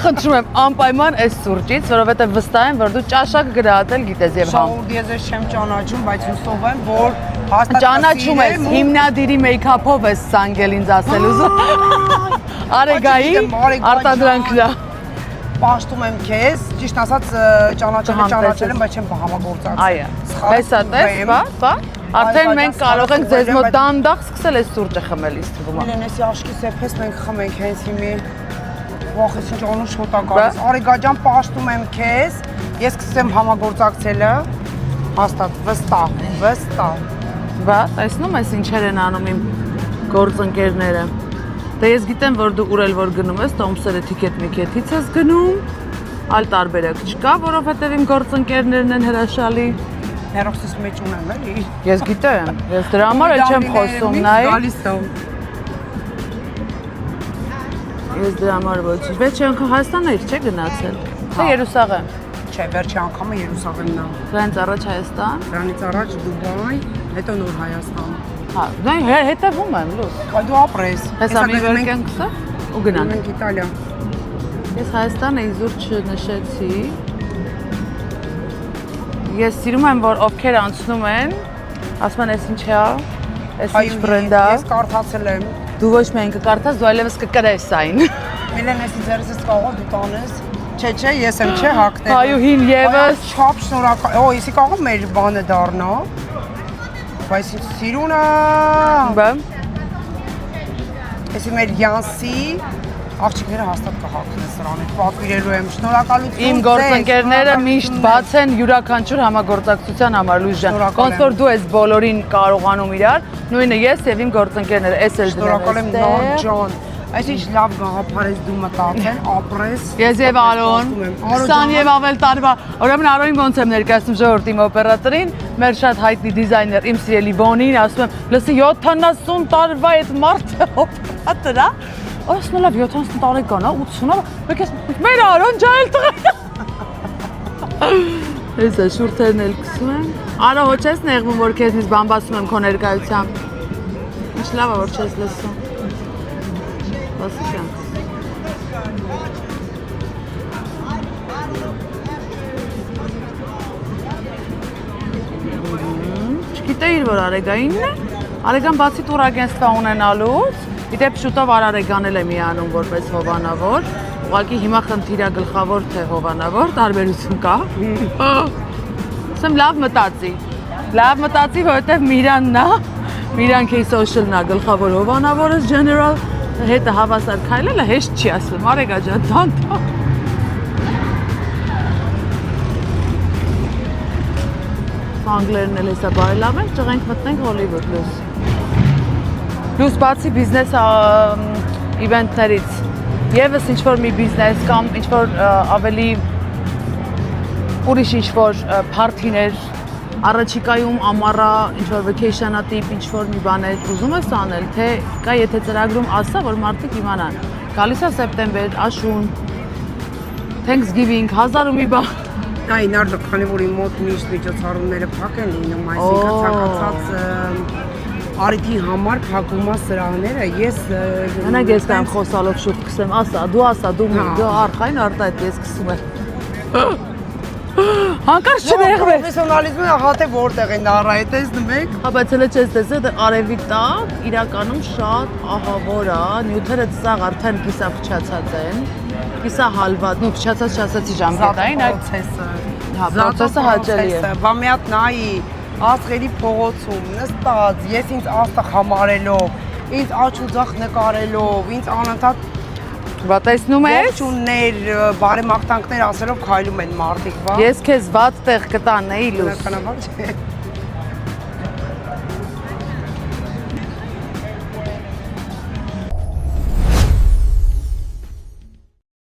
Speaker 1: խնդրում եմ անպայման այս սուրճից, որովհետեւ վստահ եմ, որ դու ճաշակ գրատել գիտես եւ համ։
Speaker 2: Շաուրդ ես չեմ ճանաչում, բայց հուսով եմ, որ հաստատ
Speaker 1: Ճանաչում ես, հիմնադիրի մեյքափով ես սանգել ինձ ասել ուզում։ Արեգայի արտադրանքն է։
Speaker 2: Պաշտում եմ քեզ, ճիշտ ասած ճանաչել եմ, բայց չեմ համագործակցել։
Speaker 1: Այո։ Հեսա տես, բա։ Արդեն մենք կարող ենք ձեզ մոտ դանդաղ սկսել այս սուրճը խմել, ինձ թվում է։
Speaker 2: Միլեն, էսի աշկի սեփես մենք խմենք հենց հիմի։ Վախ, ես ինչ անում շոտ ա գալիս։ Արեգա ջան, պաշտում եմ քեզ, ես սկսեմ համագործակցելը։ Հաստատ, վստահ։
Speaker 1: Բա, տեսնում ես ինչեր են անում իմ գործընկերները։ Դե ես գիտեմ, որ դու ուր էլ որ գնում ես, տոմսերը թիքետ-միքետից ես գնում, այլ տարբերակ չկա, որովհետև իմ գործընկերներն են հրաշալի։
Speaker 2: Հերոսս մեջ ունեմ էլի։
Speaker 1: Ես գիտեմ, ես դրա համար էլ չեմ խոսում, նայ։
Speaker 2: Գալիս եմ։
Speaker 1: Ես դրա համար ոչ։ Վերջի անգամ Հայաստան էիր, չէ՞ գնացել։ Թե Երուսաղեմ։
Speaker 2: Չէ, վերջի անգամը Երուսաղեմն է։
Speaker 1: Դրանից առաջ Հայաստան։
Speaker 2: Դրանից առաջ Դուբայ, հետո նոր Հայաստան։
Speaker 1: Հա, դա հետևում եմ լույս։
Speaker 2: Այ դու ապրես։
Speaker 1: Հեսա մի վերկենքսը ու գնանք։
Speaker 2: Մենք Իտալիա։
Speaker 1: Ես Հայաստանը իզուր չնշեցի։ Ես սիրում եմ, որ ովքեր անցնում են, ասում են, «Էս ինչ է, էս ինչ բրենդ է»։
Speaker 2: Ես կարդացել եմ։
Speaker 1: Դու ոչ միայն կկարդաս, դու այլևս կկրես այն։
Speaker 2: Միլեն էսի ձերս կարող դու տանես։ Չէ, ես եմ չէ հակնել։
Speaker 1: Հայուհին եւս։
Speaker 2: Չափ շնորհակալ։ Օ, եսի կարող մեր բանը դառնա։ Բայց ինձ սիրուն է։
Speaker 1: Բեմ։
Speaker 2: Եսի մեր Յանսի աղջիկները հաստատ կհակնեն սրանից, պատվիրելու եմ, շնորհակալություն
Speaker 1: Իմ գործընկերները միշտ բաց են յուրաքանչյուր համագործակցության համար լույժան։ Ոնց որ դու ես բոլորին կարողանում իրար, նույնը ես եւ իմ գործընկերները, էս էլ
Speaker 2: շնորհակալ եմ Նոր ջան։ Այսինչ լավ գաղափարես դու մտածել, ապրես։
Speaker 1: Ես եւ Արոն 20 եւ ավել տարվա, ուրեմն Արոնին ոնց եմ ներկայացնում ժողովրդի օպերատորին, մեր շատ հայտնի դիզայներ, իմ սիրելի Բոնին, ասում եմ, լսի 70 տարվա այդ մարդը օպերատոր է։ Ասում եմ, լավ 70 տարեկան է, 80-ը, մեկ էս մեր Արոն ջայլ տղա։ Էսա շուրթերն էլ կսում եմ։ Արա ոչ ես նեղվում, որ քեզնից բամբասում եմ քո ներկայությամբ։ Ինչ լավ է, որ չես լսում։ Բասիկյան։ Չգիտեիր, որ Արեգայինն է։ Արեգան բացի տուրագենստվա ունենալուց, իդեպ շուտով Արարեգան էլ է միանում որպես հովանավոր։ Ուղղակի հիմա խնդիրը գլխավոր թե հովանավոր, տարբերություն կա։ Ասեմ լավ մտածի։ Լավ մտածի, որովհետև Միրանն է։ Միրան քեի սոշիալն է գլխավոր հովանավորը general հետը հավասար քայլելը հեշտ չի ասում, Արեգա ջան, դանդա։ Անգլերն էլ հեսա բարելավ են, ճղենք մտնենք Հոլիվուդ լույս։ Լույս բացի բիզնես իվենտներից, եվս ինչ-որ մի բիզնես կամ ինչ-որ ավելի ուրիշ ինչ-որ պարթիներ, առաջիկայում ամառա ինչ-որ վեքեյշանա տիպ ինչ-որ մի բաներ ուզում ես անել, թե կա եթե ծրագրում ասա, որ մարդիկ իմանան։ Գալիս է սեպտեմբեր, աշուն, Thanksgiving, 1000 ու մի բան։
Speaker 2: Այ նարդը, քանի որ իմ մոտ միշտ միջոցառումները փակ են լինում, այսինքն ցանկացած արիթի համար փակում է սրաները, ես
Speaker 1: Մենակ ես կամ խոսալով շուտ կսեմ, ասա, դու արխային արտայդ ես կսում եմ։ Հանկարծ չնեղվես։
Speaker 2: Պրոֆեսիոնալիզմը հա թե որտեղ են առայ տեսնում եք։
Speaker 1: Հա բայց հələ չես տեսել, դե արևի տակ իրականում շատ ահավոր է, նյութերը ծաղ արդեն կիսա փչացած են, կիսա հալված, նո փչացած չասացի ժամկետային, այլ
Speaker 2: պրոցեսը։
Speaker 1: հա, պրոցեսը հաճելի է։
Speaker 2: Բա մի հատ նայի աստղերի փողոցում նստած, ես ինձ աստղ համարելով, ինձ աչ ու ձախ նկարելով, ինձ անընդհատ
Speaker 1: Բա տեսնում ես։
Speaker 2: ողջուններ, բարեմաղթանքներ ասելով քայլում են մարդիկ, բա։
Speaker 1: Ես քեզ ված տեղ կտանեի լույս։
Speaker 2: Բնականաբար չէ։